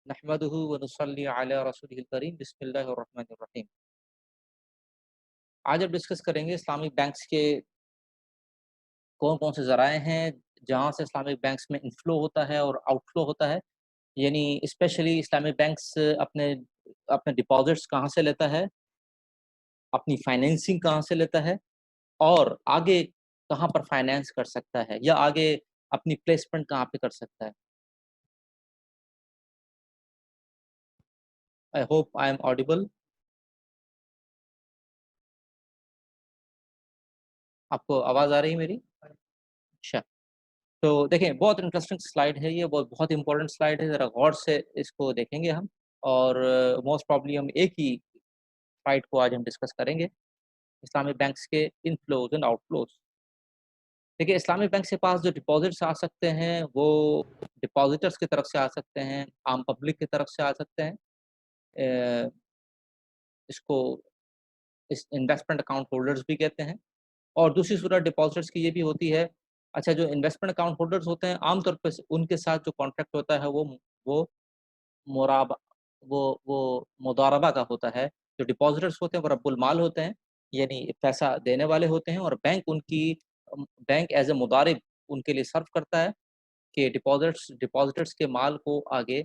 नहमदुहु व नुसल्ली अला रसूलिहिल करीम बिस्मिल्लाहिर रहमानिर रहीम। आज हम डिस्कस करेंगे इस्लामिक बैंक्स के कौन-कौन से ज़राए हैं, जहाँ से इस्लामिक बैंक्स में इनफ्लो होता है और आउटफ्लो होता है। यानी स्पेशली इस्लामिक बैंक्स अपने अपने डिपॉज़िट्स कहाँ से लेता है, अपनी फाइनेंसिंग कहाँ से लेता है और आगे कहाँ पर फाइनेंस कर सकता है या आगे अपनी प्लेसमेंट कहाँ पे कर सकता है। I hope I am audible. आपको आवाज़ आ रही है मेरी? अच्छा। तो देखें, बहुत इंटरेस्टिंग स्लाइड है ये, बहुत बहुत इम्पोर्टेंट स्लाइड है, ज़रा गौर से इसको देखेंगे हम और मोस्ट प्रॉब्ली हम एक ही स्लाइड को आज हम डिस्कस करेंगे, इस्लामिक बैंक्स के इनफ्लोज़ एंड आउटफ्लोज़। देखिए, इस्लामिक बैंक के पास जो डिपॉज़िट्स आ सकते हैं, वो डिपॉज़िटर्स की तरफ से आ सकते हैं, आम पब्लिक की तरफ से आ सकते हैं। अ, इसको इस इन्वेस्टमेंट अकाउंट होल्डर्स भी कहते हैं और दूसरी सूरत डिपॉज़िटर्स की ये भी होती है। अच्छा, जो इन्वेस्टमेंट अकाउंट होल्डर्स होते हैं, आम तौर पे उनके साथ जो कॉन्ट्रैक्ट होता है, वो मुराबा वो मुदारबा का होता है। जो डिपॉज़िटर्स होते हैं वो रब्बुल माल होते हैं, यानी पैसा देने वाले होते हैं और बैंक एज़ अ मुदारिब उनके लिए सर्व करता है कि डिपॉज़िटर्स के माल को आगे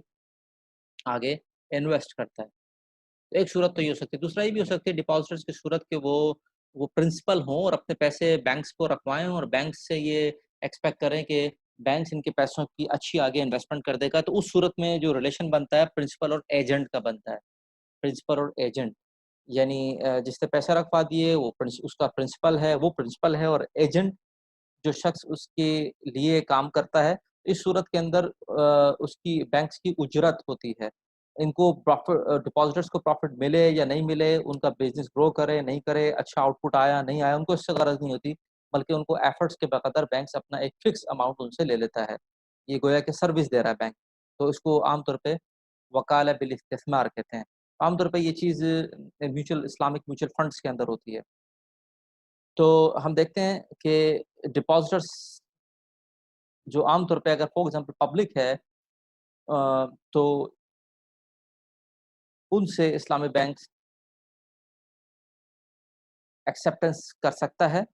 आगे इन्वेस्ट करता है। तो एक सूरत तो ये हो सकती है, दूसरा ये भी हो सकती है डिपॉज़िटर्स की सूरत कि वो प्रिंसिपल हों और अपने पैसे बैंक्स को रखवाएँ और बैंक से ये एक्सपेक्ट करें कि बैंक्स इनके पैसों की अच्छी आगे इन्वेस्टमेंट कर देगा। तो उस सूरत में जो रिलेशन बनता है प्रिंसिपल और एजेंट का बनता है। प्रिंसिपल और एजेंट यानी जिसने पैसा रखवा दिए वो उसका प्रिंसिपल है और एजेंट जो शख्स उसके लिए काम करता है, इस सूरत के अंदर उसकी बैंक्स की उजरत होती है। इनको डिपॉज़िटर्स को प्रॉफ़िट मिले या नहीं मिले, उनका बिज़नेस ग्रो करे, नहीं करे, अच्छा आउटपुट आया, नहीं आया, उनको इससे गरज नहीं होती, बल्कि उनको एफर्ट्स के बक़दर बैंक्स अपना एक फ़िक्स अमाउंट उनसे ले लेता है। ये गोया कि सर्विस दे रहा है बैंक, तो इसको आम तौर पे वकाला बिल इस्तिस्मार कहते हैं। आम तौर पे ये चीज़ इस्लामिक म्यूचुअल फंड्स के अंदर होती है। तो हम देखते हैं कि डिपॉज़िटर्स जो आम तौर पे अगर फॉर एग्ज़ाम्पल पब्लिक है तो उनसे इस्लामिक बैंक एक्सेप्टेंस कर सकता है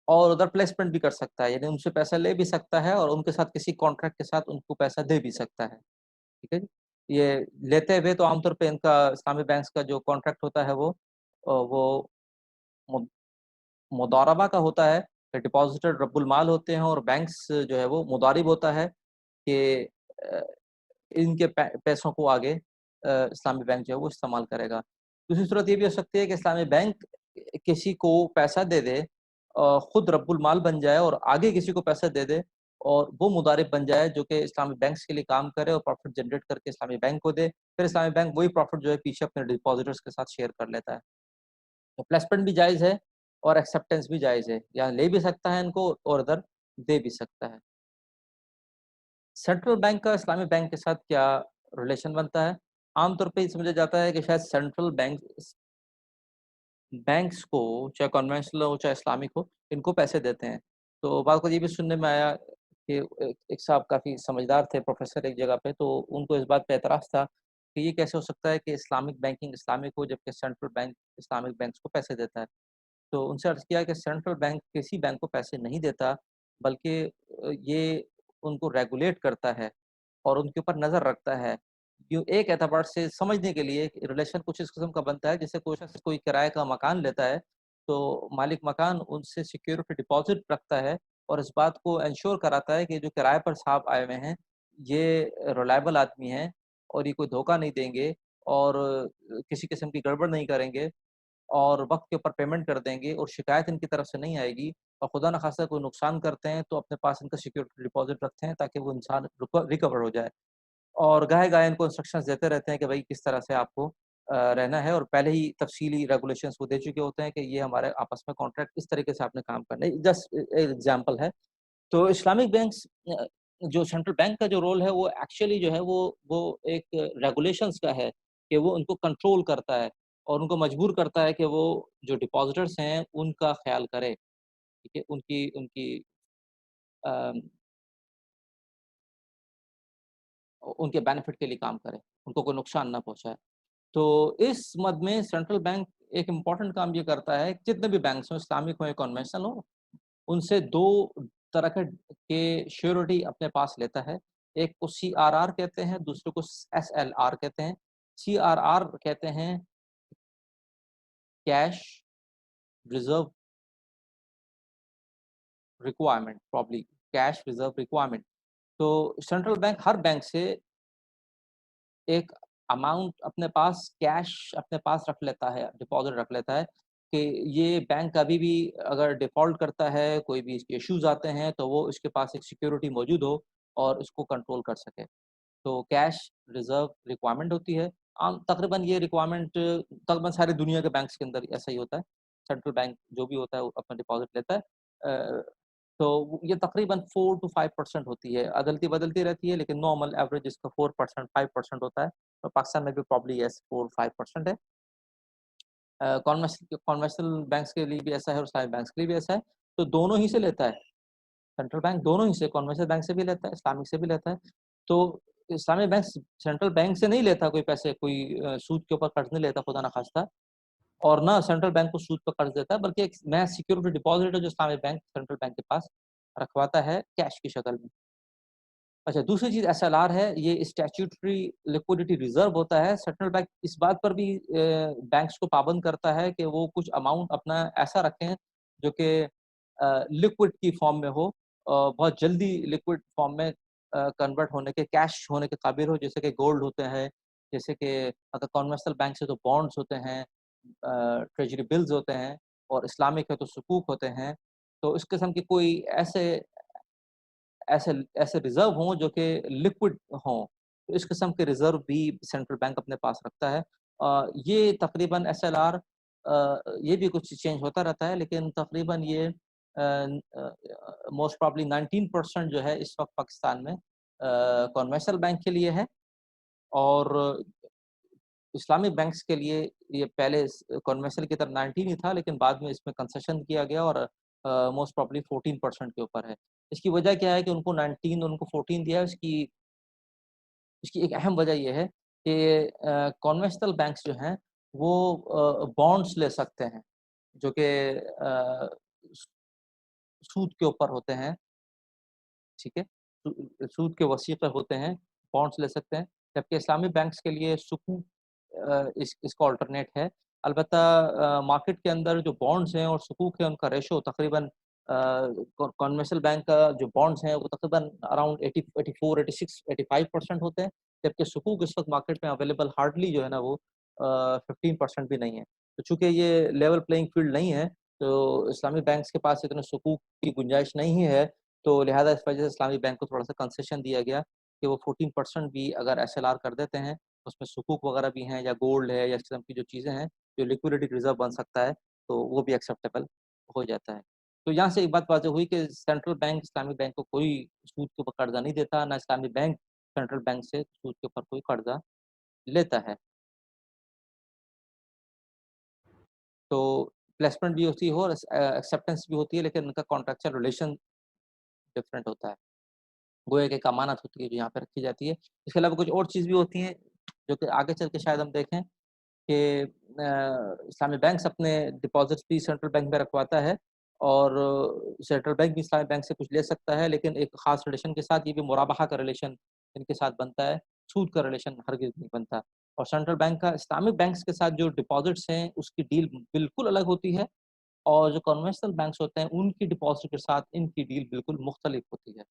और उधर प्लेसमेंट भी कर सकता है, यानी उनसे पैसा ले भी सकता है और उनके साथ किसी कॉन्ट्रैक्ट के साथ उनको पैसा दे भी सकता है, ठीक है जी? ये लेते हुए तो आम तौर पे इनका इस्लामिक बैंक्स का जो कॉन्ट्रैक्ट होता है वो मु मुदारबा का होता है, डिपॉज़िटर रब्बुल माल होते हैं और बैंक्स जो है वो मुदारिब होता है कि अ, इनके पैसों को आगे इस्लामी बैंक जो है वो इस्तेमाल करेगा। दूसरी सूरत ये भी हो सकती है कि इस्लामी बैंक किसी को पैसा दे दे खुद रब्बुल माल बन जाए और आगे किसी को पैसा दे दे और वो मुदारिब बन जाए जो कि इस्लामी बैंक्स के लिए काम करे और प्रॉफ़िट जनरेट करके इस्लामी बैंक को दे। फिर इस्लामी बैंक वही प्रॉफ़िट जो है पीछे अपने डिपॉज़िटर्स के साथ शेयर कर लेता है। तो प्लेसमेंट भी जायज़ है और एक्सेप्टेंस भी जायज़ है। यहाँ ले भी सकता है इनको और उधर दे भी सकता है। सेंट्रल बैंक का इस्लामिक बैंक के साथ क्या रिलेशन बनता है? आम तौर पे ये समझा जाता है कि शायद सेंट्रल बैंक्स को चाहे कन्वेंशनल हो, चाहे इस्लामिक हो, इनको पैसे देते हैं। तो बाद को ये भी सुनने में आया कि एक साहब काफ़ी समझदार थे, प्रोफ़ेसर एक जगह पे, तो उनको इस बात पे एतराज़ था कि ये कैसे हो सकता है कि इस्लामिक बैंकिंग इस्लामिक हो, जबकि सेंट्रल बैंक इस्लामिक बैंक्स को पैसे देता है। तो उनसे अर्ज़ किया कि सेंट्रल बैंक किसी बैंक को पैसे नहीं देता, बल्कि ये उनको रेगुलेट करता है और उनके ऊपर नज़र रखता है। यूँ एक एतबार से समझने के लिए रिलेशन कुछ इस किस्म का बनता है, जैसे कोई शख़्स कोई किराए का मकान लेता है, तो मालिक मकान उनसे सिक्योरिटी डिपॉज़िट रखता है और इस बात को एंश्योर कराता है कि जो किराए पर साहब आए हुए हैं, ये रिलायबल आदमी हैं और ये कोई धोखा नहीं देंगे और किसी किस्म की गड़बड़ नहीं करेंगे और वक़्त के ऊपर पेमेंट कर देंगे और शिकायत इनकी तरफ से नहीं आएगी और खुदा न ख़ास्ता कोई नुकसान करते हैं, तो अपने पास इनका सिक्योरिटी डिपॉज़िट रखते हैं ताकि वो इंसान रिकवर हो जाए। और गाहे-गाहे इनको इंस्ट्रक्शंस देते रहते हैं कि भई किस तरह से आपको रहना है और पहले ही तफ़सीली रेगुलेशंस वो दे चुके होते हैं कि ये हमारे आपस में कॉन्ट्रैक्ट इस तरीके से आपने काम करना है। जस्ट एग्ज़ाम्पल है। तो इस्लामिक बैंक्स जो सेंट्रल बैंक का जो रोल है वो एक्चुअली जो है वो एक रेगुलेशंस का है कि वो उनको कंट्रोल करता है और उनको मजबूर करता है कि वो जो डिपॉज़िटर्स हैं उनका ख़्याल करे, ठीक है? उनकी उनकी अ, उनके बेनिफिट के लिए काम करे। उनको कोई नुकसान ना पहुँचाए। तो इस मद में सेंट्रल बैंक एक इम्पॉर्टेंट काम ये करता है, जितने भी बैंक्स हों, इस्लामिक हो या कन्वेंशनल हो, उनसे 2 तरह के श्योरिटी अपने पास लेता है। एक को सीआरआर कहते हैं, दूसरे को एसएलआर कहते हैं। सीआरआर कहते हैं cash reserve requirement, probably cash reserve requirement. तो सेंट्रल बैंक हर बैंक से एक अमाउंट अपने पास कैश अपने पास रख लेता है, डिपॉज़िट रख लेता है कि ये बैंक कभी भी अगर डिफ़ॉल्ट करता है, कोई भी इसके इश्यूज़ आते हैं, तो वो इसके पास एक सिक्योरिटी मौजूद हो और इसको कंट्रोल कर सके। तो कैश रिज़र्व रिक्वायरमेंट होती है। तकरीबन ये रिक्वायरमेंट तकरीबन सारी दुनिया के बैंक्स के अंदर ऐसा ही होता है। सेंट्रल बैंक जो भी होता है वो अपना डिपॉज़िट लेता है। तो ये तकरीबन 4 टू 5% होती है। अदलती-बदलती रहती है, लेकिन नॉर्मल एवरेज इसका 4% 5% होता है। तो पाकिस्तान में भी प्रॉब्ली यस 4-5% है। कन्वेंशनल बैंक्स के लिए भी ऐसा है और इस्लामिक बैंक्स के लिए भी ऐसा है। तो दोनों ही से लेता है। सेंट्रल बैंक दोनों ही से, कन्वेंशनल बैंक से भी लेता है, इस्लामिक से भी लेता है। तो इस्लामिक बैंक सेंट्रल बैंक से नहीं लेता कोई पैसे, कोई सूद के ऊपर कर्ज़ नहीं लेता खुदा ना ख़ास्ता, और ना सेंट्रल बैंक को सूद पर कर्ज़ देता है, बल्कि एक महज़ सिक्योरिटी डिपॉज़िट है जो इस्लामिक बैंक सेंट्रल बैंक के पास रखवाता है कैश की शक्ल में। अच्छा, दूसरी चीज़ एसएलआर है, ये स्टैट्यूटरी लिक्विडिटी रिज़र्व होता है। सेंट्रल बैंक इस बात पर भी बैंक्स को पाबंद करता है कि वो कुछ अमाउंट अपना ऐसा रखें जो कि लिक्विड की फॉर्म में हो, बहुत जल्दी लिक्विड फॉर्म में कन्वर्ट होने के, कैश होने के काबिल हो, जैसे कि गोल्ड होते हैं, जैसे कि अगर कन्वेंशनल बैंक से तो बॉन्ड्स होते हैं, ट्रेजरी बिल्स होते हैं, और इस्लामिक है तो सुकूक होते हैं। तो इस किस्म के कोई ऐसे ऐसे ऐसे रिज़र्व हों जो कि लिक्विड हों, तो इस किस्म के रिज़र्व भी सेंट्रल बैंक अपने पास रखता है। ये तकरीबन एसएलआर ये भी कुछ चेंज होता रहता है, लेकिन तकरीबन ये मोस्ट प्रोबब्ली 19% जो है इस वक़्त पाकिस्तान में कन्वेंशनल बैंक के लिए है, और इस्लामिक बैंक्स के लिए ये पहले कन्वेंशनल की तरह 19 ही था, लेकिन बाद में इसमें कंसेशन किया गया और मोस्ट प्रोबब्ली 14% के ऊपर है। इसकी वजह क्या है कि उनको 19 उनको 14 दिया है, इसकी इसकी एक अहम वजह ये है कि कन्वेंशनल बैंक्स जो हैं वो बॉन्ड्स ले सकते हैं, जो कि सूद के ऊपर होते हैं, ठीक है? सूद के वसीक़े होते हैं, बॉन्ड्स ले सकते हैं, जबकि इस्लामिक बैंक्स के लिए सुकूक इसका अल्टरनेट है। अलबत्ता मार्केट के अंदर जो बॉन्ड्स हैं और सुकूक है, उनका रेशो तकरीबन कन्वेंशनल बैंक का जो बॉन्ड्स हैं वो तकरीबन अराउंड 80 84 86 85% होते हैं, जबकि सुकूक इस वक़्त मार्केट में अवेलेबल हार्डली जो है ना वो 15% भी नहीं है। तो चूँकि ये लेवल प्लेइंग फील्ड नहीं है, तो इस्लामिक बैंक्स के पास इतने सुकूक की गुंजाइश नहीं है, तो लिहाज़ा इस वजह से इस्लामिक बैंक को थोड़ा-सा कंसेशन दिया गया कि वो 14% भी अगर एसएलआर कर देते हैं, उसमें सुकूक वगैरह भी हैं या गोल्ड है या इस किस्म की जो चीज़ें हैं, जो लिक्विडिटी रिज़र्व बन सकता है, तो वो भी एक्सेप्टेबल हो जाता है। तो यहाँ से एक बात वाज़ेह हुई कि सेंट्रल बैंक इस्लामिक बैंक को कोई सूद के ऊपर कर्ज़ा नहीं देता, ना इस्लामिक बैंक सेंट्रल बैंक से सूद के ऊपर कोई कर्ज़ा लेता है। तो प्लेसमेंट भी होती है और एक्सेप्टेंस भी होती है, लेकिन उनका कॉन्ट्रैक्चुअल रिलेशन डिफरेंट होता है। वो एक अमानत होती है जो यहाँ पे रखी जाती है। इसके अलावा कुछ और चीज़ भी होती हैं, जो कि आगे चल के शायद हम देखें कि इस्लामिक बैंक्स अपने डिपॉज़िट्स भी सेंट्रल बैंक में रखवाता है, और सेंट्रल बैंक भी इस्लामिक बैंक से कुछ ले सकता है, लेकिन एक ख़ास रिलेशन के साथ, ये भी मुराबाहा का रिलेशन इनके साथ बनता है, सूद का रिलेशन हरगिज़ नहीं बनता। और सेंट्रल बैंक का इस्लामिक बैंक्स के साथ जो डिपॉज़िट्स हैं, उसकी डील बिल्कुल अलग होती है, और जो कन्वेंशनल बैंक्स होते हैं, उनकी डिपॉज़िट के साथ इनकी डील बिल्कुल मुख्तलिफ होती है।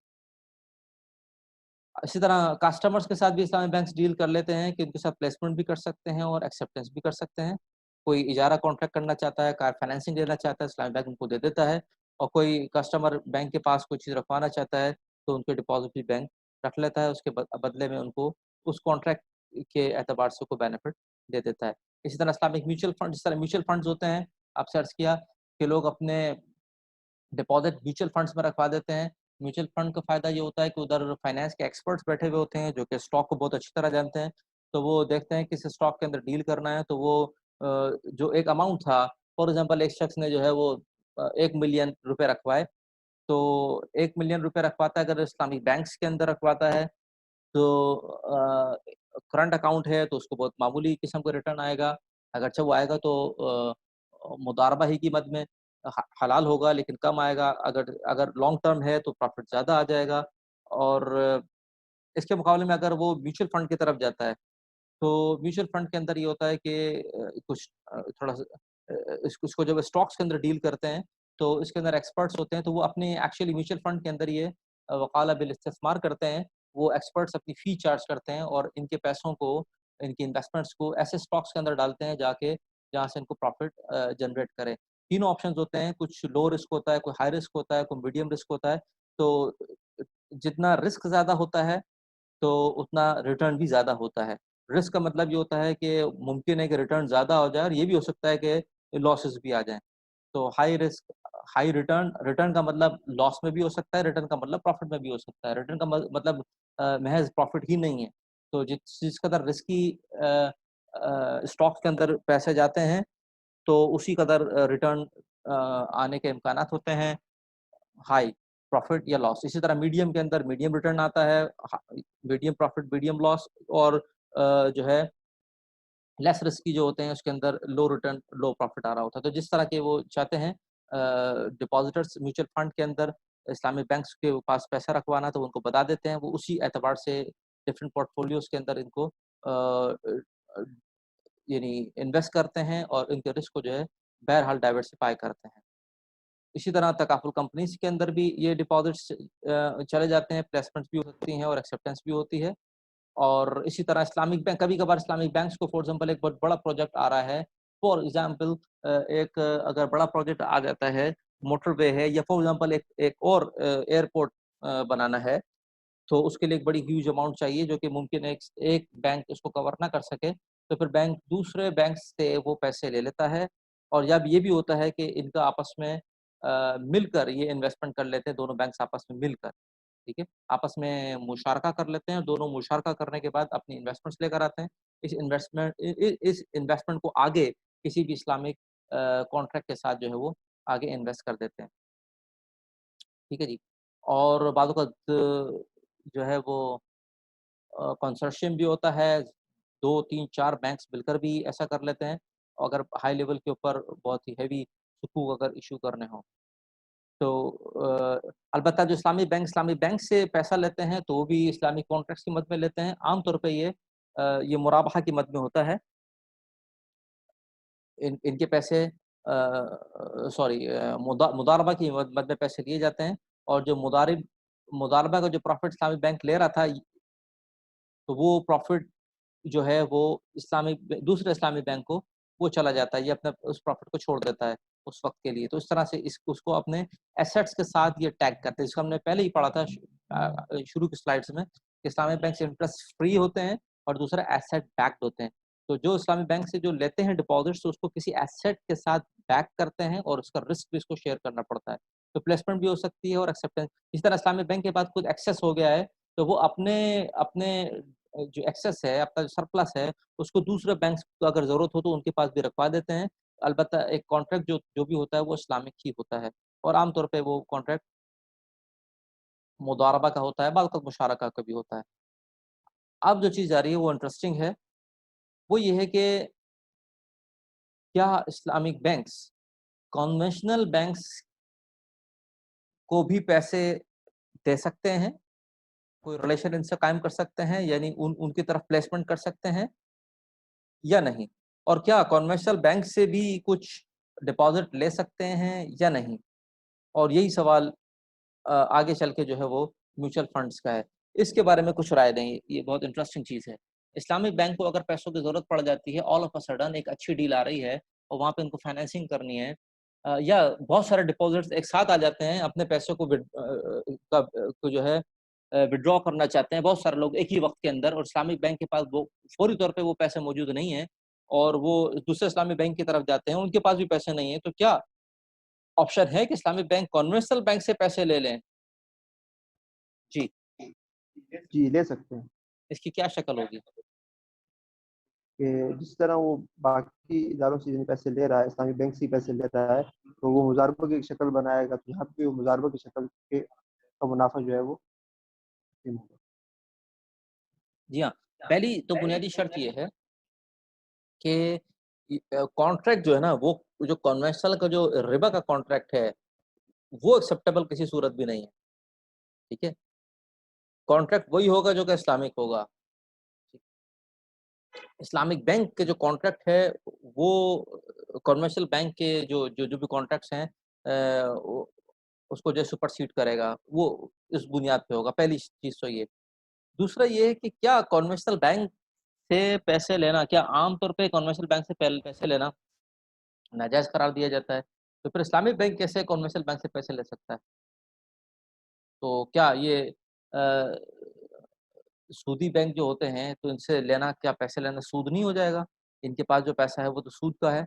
इसी तरह कस्टमर्स के साथ भी इस्लामिक बैंक्स डील कर लेते हैं कि उनके साथ प्लेसमेंट भी कर सकते हैं और एक्सेप्टेंस भी कर सकते हैं। कोई इजारा कॉन्ट्रैक्ट करना चाहता है, कार फाइनेंसिंग लेना चाहता है, इस्लामिक बैंक उनको दे देता है, और कोई कस्टमर बैंक के पास कोई चीज़ रखवाना चाहता है, तो उनके डिपॉज़िट भी बैंक रख लेता है, उसके बदले में उनको उस कॉन्ट्रैक्ट के एतबार से कोई बेनिफिट दे देता है। इसी तरह इस्लामिक म्यूचुअल फंड, जिस तरह म्यूचुअल फंड्स होते हैं, आप सर्च किया कि लोग अपने डिपॉज़िट म्यूचुअल फंड्स में रखवा देते हैं। म्यूचुअल फंड का फ़ायदा ये होता है कि उधर फाइनेंस के एक्सपर्ट्स बैठे हुए होते हैं, जो कि स्टॉक को बहुत अच्छी तरह जानते हैं। तो वो देखते हैं किस स्टॉक के अंदर डील करना है, तो वो जो एक अमाउंट था, फॉर एग्ज़ाम्पल एक शख्स ने जो है वो 1 मिलियन रुपए रखवाए, तो 1 मिलियन रुपए रखवाता है, अगर इस्लामिक बैंक्स के अंदर रखवाता है, तो करंट अकाउंट है तो उसको बहुत मामूली किस्म का रिटर्न आएगा, अगरचे वो आएगा तो मुदारबा ही कीमत में हलाल होगा लेकिन कम आएगा, अगर लॉन्ग टर्म है तो प्रॉफिट ज़्यादा आ जाएगा। और इसके मुकाबले में अगर वो म्यूचुअल फंड की तरफ जाता है, तो म्यूचुअल फंड के अंदर ये होता है कि कुछ थोड़ा-सा इसको जब स्टॉक्स के अंदर डील करते हैं, तो इसके अंदर एक्सपर्ट्स होते हैं, तो वो अपने एक्चुअली म्यूचुअल फंड के अंदर ये वकाला बिल इस्तिस्मार करते हैं। वो एक्सपर्ट्स अपनी फ़ी चार्ज करते हैं और इनके पैसों को, इनके इन्वेस्टमेंट्स को ऐसे स्टॉक्स के अंदर डालते हैं जाके, जहाँ से इनको प्रॉफ़िट जनरेट करे। तीनों ऑप्शंस होते हैं, कुछ लो रिस्क होता है, कोई हाई रिस्क होता है, कोई मीडियम रिस्क होता है। तो जितना रिस्क ज़्यादा होता है तो उतना रिटर्न भी ज़्यादा होता है। रिस्क का मतलब ये होता है कि मुमकिन है कि रिटर्न ज़्यादा हो जाए और ये भी हो सकता है कि लॉसेस भी आ जाएँ। तो high risk, high return, return का मतलब लॉस में भी हो सकता है, रिटर्न का मतलब प्रॉफ़िट में भी हो सकता है। रिटर्न का मतलब महज़ प्रॉफ़िट ही नहीं है। तो जिस कदर रिस्की स्टॉक्स के अंदर पैसे जाते हैं, तो उसी कदर रिटर्न आने के इम्कानात होते हैं, हाई प्रॉफ़िट या लॉस। इसी तरह मीडियम के अंदर मीडियम रिटर्न आता है, हा मीडियम प्रॉफ़िट, मीडियम लॉस। और जो है लेस रिस्की जो होते हैं उसके अंदर लो रिटर्न, लो प्रॉफ़िट आ रहा होता है। तो जिस तरह के वो चाहते हैं डिपॉज़िटर्स म्यूचुअल फंड के अंदर इस्लामिक बैंक्स के पास पैसा रखवाना, तो उनको बता देते हैं, वो उसी एतबार से डिफरेंट पोर्टफ़ोलियोज़ के अंदर इनको अ, यानी इन्वेस्ट करते हैं और इनके रिस्क को जो है बहरहाल डाइवर्सिफ़ाई करते हैं। इसी तरह तकाफुल कंपनीज़ के अंदर भी ये डिपॉज़िट्स चले जाते हैं, प्लेसमेंट्स भी हो सकती हैं और एक्सेप्टेंस भी होती है। और इसी तरह इस्लामिक बैंक, कभी-कभार इस्लामिक बैंक्स को फॉर एग्ज़ाम्पल एक बहुत बड़ा प्रोजेक्ट आ रहा है, फॉर एग्ज़ाम्पल एक अगर बड़ा प्रोजेक्ट आ जाता है, मोटरवे है या फॉर एग्ज़ाम्पल एक एक और एयरपोर्ट बनाना है, तो उसके लिए एक बड़ी ह्यूज अमाउंट चाहिए जो कि मुमकिन है एक एक बैंक उसको कवर ना कर सके, तो फिर बैंक दूसरे बैंक से वो पैसे ले लेता है। और जब ये भी होता है कि इनका आपस में मिलकर ये इन्वेस्टमेंट कर लेते हैं, दोनों बैंक्स आपस में मिलकर, ठीक है? आपस में मुशारका कर लेते हैं, दोनों मुशारका करने के बाद अपनी इन्वेस्टमेंट्स लेकर आते हैं। इस इन्वेस्टमेंट को आगे किसी भी इस्लामिक कॉन्ट्रैक्ट के साथ जो है वो आगे इन्वेस्ट कर देते हैं, ठीक है जी? और बाद वक़्त जो है वो कंसोर्शियम भी होता है, 2, 3, 4 बैंक्स मिलकर भी ऐसा कर लेते हैं, अगर हाई लेवल के ऊपर बहुत ही हेवी सुकूक अगर इश्यू करने हों। तो अलबत्ता जो इस्लामिक बैंक से पैसा लेते हैं, तो वो भी इस्लामिक कॉन्ट्रैक्ट्स की मद में लेते हैं। आम तौर पे ये मुराबाहा की मद में होता है। इनके पैसे सॉरी मुदारबा की मद में पैसे लिए जाते हैं और जो मुदारबा का जो प्रॉफ़िट इस्लामिक बैंक ले रहा था, तो वो प्रॉफ़िट जो है वो दूसरे इस्लामी बैंक को वो चला जाता है, ये अपने उस प्रॉफ़िट को छोड़ देता है उस वक़्त के लिए। तो इस तरह से उसको अपने एसेट्स के साथ ये टैग करते हैं, जिसको हमने पहले ही पढ़ा था शुरू की स्लाइड्स में, कि इस्लामी बैंक से इंटरेस्ट फ्री होते हैं और दूसरा एसेट बैक्ड होते हैं। तो जो इस्लामी बैंक से जो लेते हैं डिपॉज़िट्स, तो उसको किसी एसेट के साथ बैक करते हैं और उसका रिस्क भी इसको शेयर करना पड़ता है। तो प्लेसमेंट भी हो सकती है और एक्सेप्टेंस। इसी तरह इस्लामी बैंक के पास खुद एक्सेस हो गया है, तो वो अपने अपने जो एक्सेस है, आपका जो सरप्लस है, उसको दूसरे बैंक्स को अगर ज़रूरत हो तो उनके पास भी रखवा देते हैं। अलबत्ता एक कॉन्ट्रैक्ट जो जो भी होता है वो इस्लामिक ही होता है और आम तौर पे वो कॉन्ट्रैक्ट मुदारबा का होता है, बाद वक़्त मुशारका का भी होता है। अब जो चीज़ आ रही है वो इंटरेस्टिंग है, वो ये है कि क्या इस्लामिक बैंक्स कन्वेंशनल बैंक्स को भी पैसे दे सकते हैं? कोई रिलेशन इनसे कायम कर सकते हैं, यानी उनकी तरफ प्लेसमेंट कर सकते हैं या नहीं? और क्या कन्वेंशनल बैंक से भी कुछ डिपॉज़िट ले सकते हैं या नहीं? और यही सवाल आगे चल के जो है वो म्यूचुअल फंड्स का है। इसके बारे में कुछ राय दें, ये बहुत इंटरेस्टिंग चीज़ है। इस्लामिक बैंक को अगर पैसों की ज़रूरत पड़ जाती है, ऑल ऑफ अ सडन एक अच्छी डील आ रही है और वहाँ पे इनको फाइनेंसिंग करनी है, या बहुत सारे डिपॉज़िट्स एक साथ आ जाते हैं, अपने पैसों को को जो है विथड्रॉ करना चाहते हैं बहुत सारे लोग एक ही वक़्त के अंदर, और इस्लामिक बैंक के पास वो फ़ौरी तौर पे वो पैसे मौजूद नहीं हैं और वो दूसरे इस्लामिक बैंक की तरफ जाते हैं, उनके पास भी पैसे नहीं हैं। तो क्या ऑप्शन है कि इस्लामिक बैंक कन्वेंशनल बैंक से पैसे ले लें? जी, जी, ले सकते हैं इसकी क्या शक्ल होगी? कि जिस तरह वो बाकी इदारों से जिन पैसे ले रहा है, इस्लामी बैंक से ही पैसे ले रहा है, तो वो मुज़ारबा की शक्ल बनाएगा, तो यहाँ पे वो मुज़ारबा की शक्ल के का मुनाफ़ा जो है वो तक़सीम होगा। जी हाँ, पहली तो बुनियादी शर्त ये है कि कॉन्ट्रैक्ट जो है ना, वो जो कन्वेंशनल का जो रिबा का कॉन्ट्रैक्ट है, वो एक्सेप्टेबल किसी सूरत भी नहीं है, ठीक है? कॉन्ट्रैक्ट वही होगा जो कि इस्लामिक होगा। इस्लामिक बैंक के जो कॉन्ट्रैक्ट है, वो कन्वेंशनल बैंक के जो भी कॉन्ट्रैक्ट्स हैं वो उसको जो सुपरसीड करेगा, वो इस बुनियाद पे होगा, पहली चीज़ तो ये। दूसरा ये है कि क्या कन्वेंशनल बैंक से पैसे लेना, क्या आम तौर पे कन्वेंशनल बैंक से पैसे लेना नाजायज़ करार दिया जाता है? तो फिर इस्लामिक बैंक कैसे कन्वेंशनल बैंक से पैसे ले सकता है? तो क्या ये अ, सूदी बैंक जो होते हैं, तो इनसे लेना, क्या पैसे लेना सूद नहीं हो जाएगा? इनके पास जो पैसा है वो तो सूद का है।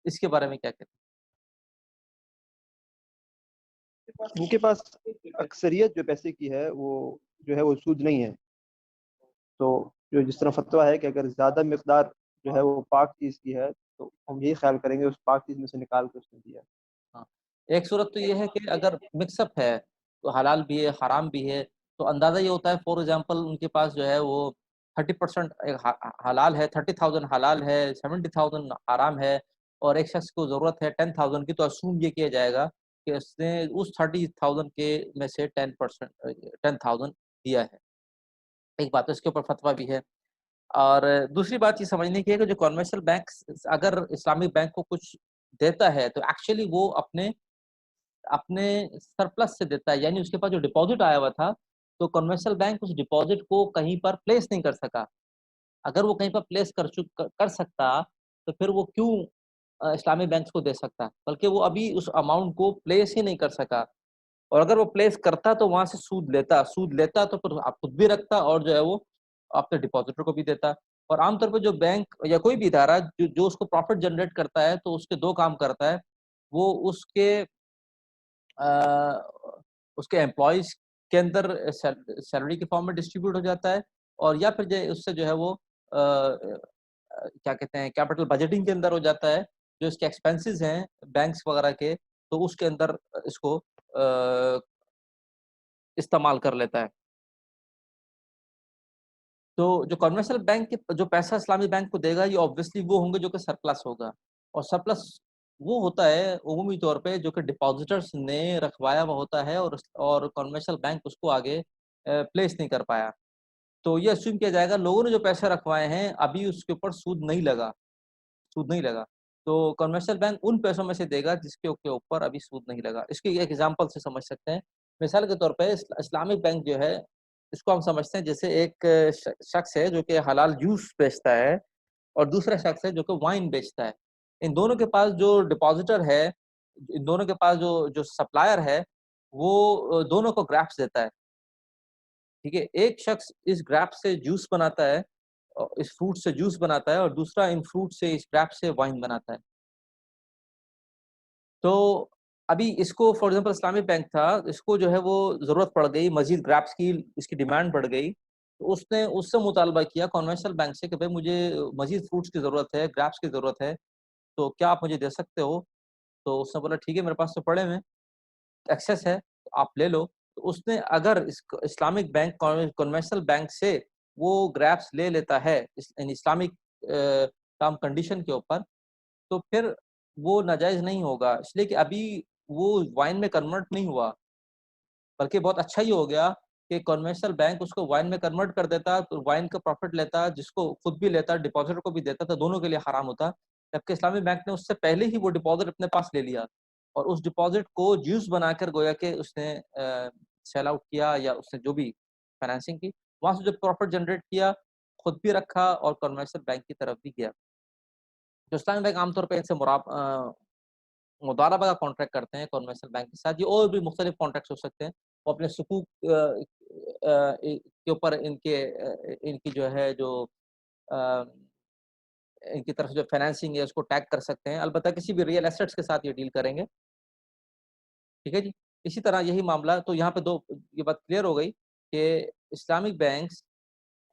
इसके बारे में क्या कहते इनके पास अक्सरियत जो पैसे की है वो जो है वो सूद नहीं है। तो जो जिस तरह फतवा है कि अगर ज़्यादा मिकदार जो है वो पाक चीज़ की है, तो हम यही ख्याल करेंगे उस पाक चीज़ में से निकाल के उसने दिया। हाँ, एक सूरत तो ये है कि अगर मिक्सअप है, तो हलाल भी है, हराम भी है, तो अंदाज़ा ये होता है फॉर एग्ज़ाम्पल उनके पास जो है वो 30% हलाल है, 30,000 हलाल है, 70,000 हराम है और एक शख्स को ज़रूरत है 10,000 की, तो अस्यूम ये किया जाएगा कि उसने उस 30,000 के में से 10% 10,000 दिया है। एक बात है, इसके ऊपर फतवा भी है। और दूसरी बात ये समझने की है कि जो कन्वेंशनल बैंक अगर इस्लामिक बैंक को कुछ देता है, तो एक्चुअली वो अपने अपने सरप्लस से देता है, यानी उसके पास जो डिपॉज़िट आया हुआ था, तो कन्वेंशनल बैंक उस डिपॉज़िट को कहीं पर प्लेस नहीं कर सका। अगर वो कहीं पर प्लेस कर सकता, तो फिर वो क्यों इस्लामिक बैंक्स को दे सकता? बल्कि वो अभी उस अमाउंट को प्लेस ही नहीं कर सका और अगर वो प्लेस करता तो वहाँ से सूद लेता तो फिर आप खुद भी रखता और जो है वो अपने डिपॉज़िटर को भी देता। और आम तौर पे जो बैंक या कोई भी इदारा जो उसको प्रॉफ़िट जनरेट करता है, तो उसके 2 काम करता है। वो अ, उसके एम्प्लॉइज़ के अंदर सैलरी के फॉर्म में डिस्ट्रीब्यूट हो जाता है और या फिर जो उससे जो है वो क्या कहते हैं कैपिटल बजटिंग के अंदर हो जाता है, जो इसके एक्सपेंसेस हैं बैंक्स वगैरह के, तो उसके अंदर इसको इस्तेमाल कर लेता है। तो जो कन्वेंशनल बैंक के जो पैसा इस्लामी बैंक को देगा, ये ऑब्वियसली वो होंगे जो कि सरप्लस होगा और सरप्लस वो होता है उमूमी तौर पे जो कि डिपॉज़िटर्स ने रखवाया हुआ होता है और कन्वेंशनल बैंक उसको आगे प्लेस नहीं कर पाया। तो ये अस्यूम किया जाएगा लोगों ने जो पैसे रखवाए हैं, अभी उसके ऊपर सूद नहीं लगा। तो कन्वेंशनल बैंक उन पैसों में से देगा जिसके के ऊपर अभी सूद नहीं लगा। इसकी एक एग्ज़ाम्पल से समझ सकते हैं। मिसाल के तौर पे इस्लामिक बैंक जो है, इसको हम समझते हैं जैसे एक शख्स है जो कि हलाल जूस बेचता है और दूसरा शख्स है जो कि वाइन बेचता है। इन दोनों के पास जो डिपॉज़िटर है, इन दोनों के पास जो जो सप्लायर है, वो दोनों को ग्रैप्स देता है, ठीक है? एक शख्स इस ग्रैप्स से जूस बनाता है इस फ्रूट से जूस बनाता है और दूसरा इन फ्रूट से इस ग्रैप्स से वाइन बनाता है। तो अभी इसको फॉर एग्ज़ाम्पल इस्लामिक बैंक था, इसको जो है वो ज़रूरत पड़ गई मज़ीद ग्रैप्स की, इसकी डिमांड बढ़ गई। तो उसने उससे मुतालबा किया कन्वेंशनल बैंक से कि भई मुझे मज़ीद फ्रूट्स की ज़रूरत है, ग्रैप्स की ज़रूरत है, तो क्या आप मुझे दे सकते हो? तो उसने बोला ठीक है मेरे पास तो पड़े हुए हैं, एक्सेस है, तो आप ले लो। तो उसने अगर इस्लामिक बैंक कन्वेंशनल बैंक से वो ग्रैप्स ले लेता है इन इस्लामिक टर्म कंडीशन के ऊपर, तो फिर वो नाजायज़ नहीं होगा, इसलिए कि अभी वो वाइन में कन्वर्ट नहीं हुआ, बल्कि बहुत अच्छा ही हो गया कि कन्वेंशनल बैंक उसको वाइन में कन्वर्ट कर देता, तो वाइन का प्रॉफ़िट लेता, जिसको खुद भी लेता, डिपॉज़िटर को भी देता, तो दोनों के लिए हराम होता। जबकि इस्लामी बैंक ने उससे पहले ही वो डिपॉज़िट अपने पास ले लिया और उस डिपॉज़िट को जूस बनाकर गोया कि उसने सेल आउट किया या उसने जो भी फाइनेंसिंग की, वहाँ से जो प्रॉफ़िट जनरेट किया, खुद भी रखा और कन्वेंशनल बैंक की तरफ भी गया। जो इस्लामी बैंक आम तौर पे इनसे मुदारबा का कॉन्ट्रैक्ट करते हैं कन्वेंशनल बैंक के साथ, ये और भी मुख्तलिफ कॉन्ट्रैक्ट्स हो सकते हैं। वो अपने सुकूक के ऊपर इनकी जो है जो अ, इनकी तरफ से जो फाइनेंसिंग है उसको टैग कर सकते हैं। अलबत्ता किसी भी रियल एसेट्स के साथ ये डील करेंगे, ठीक है जी? इसी तरह यही मामला तो यहाँ पे 2 ये बात क्लियर हो गई कि इस्लामिक बैंक्स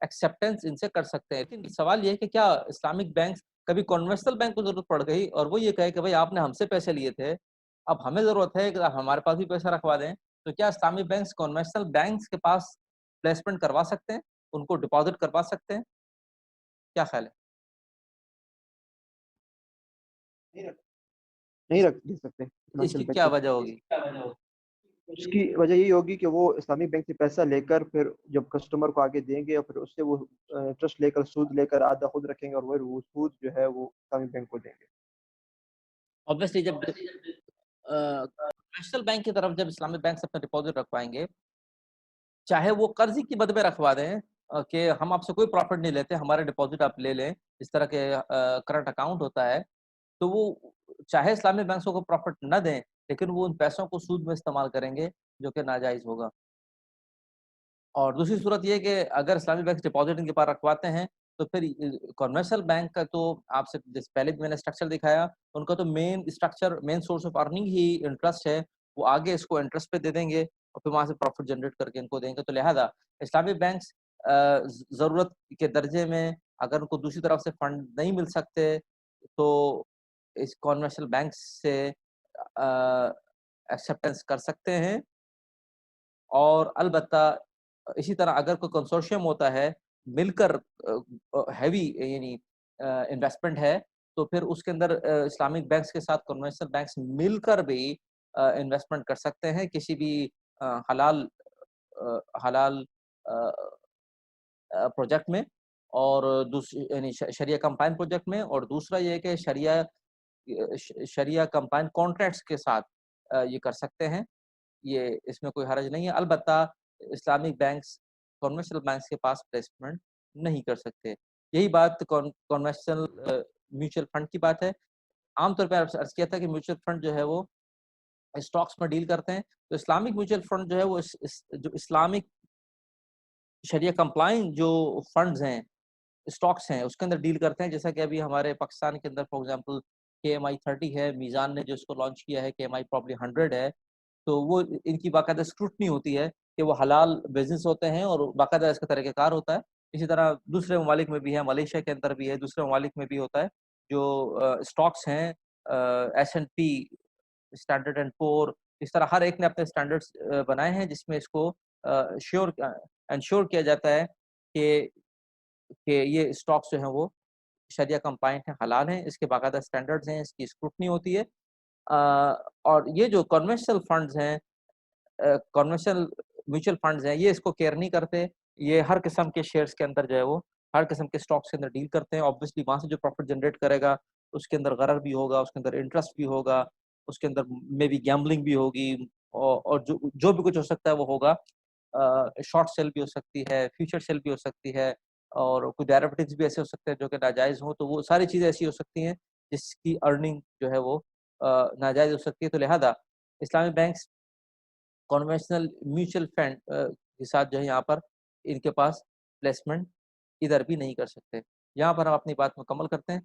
एक्सेप्टेंस इनसे कर सकते हैं। लेकिन सवाल ये है कि क्या इस्लामिक बैंक्स कभी कन्वेंशनल बैंक को ज़रूरत पड़ गई और वो ये कहे कि भई आपने हमसे पैसे लिए थे, अब हमें ज़रूरत है कि आप हमारे पास भी पैसा रखवा दें। तो क्या इस्लामिक बैंक्स कन्वेंशनल बैंक्स के पास प्लेसमेंट करवा सकते हैं? ان کو ڈپازٹ کروا سکتے ہیں؟ کیا خیال ہے؟ نہیں رکھ دے سکتے اس کی کمرشل بینک کیا سے. وجہ ہوگی؟ اس کی وجہ یہی ہوگی کہ وہ اسلامک بینک سے پیسہ لے کر پھر جب کسٹمر کو آگے دیں گے اور پھر اس سے وہ انٹرسٹ لے کر سود لے کر آدھا خود رکھیں گے اور وہ سود جو ہے وہ اسلامک بینک کو دیں گے. obviously جب نیشنل بینک کی طرف جب اسلامک بینک سے اپنا ڈپازٹ رکھوائیں گے، چاہے وہ قرض کی بد میں رکھوا دیں کہ ہم آپ سے کوئی پروفٹ نہیں لیتے، ہمارے ڈپازٹ آپ لے لیں، اس طرح کے کرنٹ اکاؤنٹ ہوتا ہے، تو وہ چاہے اسلامک بینکوں کو پروفٹ نہ دیں لیکن وہ ان پیسوں کو سود میں استعمال کریں گے جو کہ ناجائز ہوگا. اور دوسری صورت یہ کہ اگر اسلامک بینک ڈپازٹ ان کے پاس رکھواتے ہیں تو پھر کنونشنل بینک کا تو آپ سے جس پہلے بھی میں نے اسٹرکچر دکھایا، ان کا تو مین سورس آف ارننگ ہی انٹرسٹ ہے، وہ آگے اس کو انٹرسٹ پہ دے دیں گے اور پھر وہاں سے پروفٹ جنریٹ کر کے ان کو دیں گے. تو لہٰذا اسلامک بینکس ضرورت کے درجے میں اگر ان کو دوسری طرف سے فنڈ نہیں مل سکتے تو اس کنونشنل بینک سے ایکسیپٹنس کر سکتے ہیں. اور البتہ اسی طرح اگر کوئی کنسورشیم ہوتا ہے مل کر ہیوی یعنی انویسٹمنٹ ہے تو پھر اس کے اندر اسلامک بینکس کے ساتھ کنونشنل بینکس مل کر بھی انویسٹمنٹ کر سکتے ہیں کسی بھی حلال پروجیکٹ میں اور دوسری یعنی شریعہ کمپائن پروجیکٹ میں. اور دوسرا یہ کہ شریعہ کمپائن کانٹریکٹس کے ساتھ یہ کر سکتے ہیں، یہ اس میں کوئی حرج نہیں ہے. البتہ اسلامک بینکس کنونشنل بینکس کے پاس پلیسمنٹ نہیں کر سکتے. یہی بات کنونشنل میوچل فنڈ کی بات ہے. عام طور پہ عرض کیا تھا کہ میوچل فنڈ جو ہے وہ اسٹاکس میں ڈیل کرتے ہیں، تو اسلامک میوچل فنڈ جو ہے وہ جو اسلامک شریعہ کمپلائن جو فنڈز ہیں اسٹاکس ہیں اس کے اندر ڈیل کرتے ہیں. جیسا کہ ابھی ہمارے پاکستان کے اندر فار ایگزامپل KMI 30 ہے، میزان نے جو اس کو لانچ کیا ہے KMI پرابلی 100 ہے، تو وہ ان کی باقاعدہ اسکروٹنی ہوتی ہے کہ وہ حلال بزنس ہوتے ہیں اور باقاعدہ اس کا طریقہ کار ہوتا ہے. اسی طرح دوسرے ممالک میں بھی ہے، ملیشیا کے اندر بھی ہے، دوسرے ممالک میں بھی ہوتا ہے. جو اسٹاکس ہیں S&P اسٹینڈرڈ اینڈ پور، اس طرح ہر ایک نے اپنے اسٹینڈرڈس بنائے ہیں جس میں اس کو انشور کیا جاتا ہے کہ یہ اسٹاکس جو ہیں وہ شریعہ کمپلائنٹ ہیں، حلال ہیں، اس کے باقاعدہ اسٹینڈرڈز ہیں، اس کی اسکروٹنی ہوتی ہے. اور یہ جو کنونشنل فنڈز ہیں، کنونشنل میوچل فنڈز ہیں، یہ اس کو کیئر نہیں کرتے. یہ ہر قسم کے شیئرز کے اندر جو ہے وہ ہر قسم کے اسٹاکس کے اندر ڈیل کرتے ہیں. آبویسلی وہاں سے جو پروفٹ جنریٹ کرے گا اس کے اندر غرر بھی ہوگا، اس کے اندر انٹرسٹ بھی ہوگا، اس کے اندر میں بھی گیمبلنگ بھی ہوگی اور جو بھی کچھ ہو سکتا ہے وہ ہوگا. شارٹ سیل بھی ہو سکتی ہے، فیوچر سیل بھی ہو سکتی ہے، اور کوئی ڈیریویٹیوز بھی ایسے ہو سکتے ہیں جو کہ ناجائز ہوں. تو وہ ساری چیزیں ایسی ہو سکتی ہیں جس کی ارننگ جو ہے وہ ناجائز ہو سکتی ہے. تو لہذا Islamic banks conventional mutual fund کے ساتھ جو ہے یہاں پر ان کے پاس پلیسمنٹ ادھر بھی نہیں کر سکتے. یہاں پر ہم اپنی بات مکمل کرتے ہیں.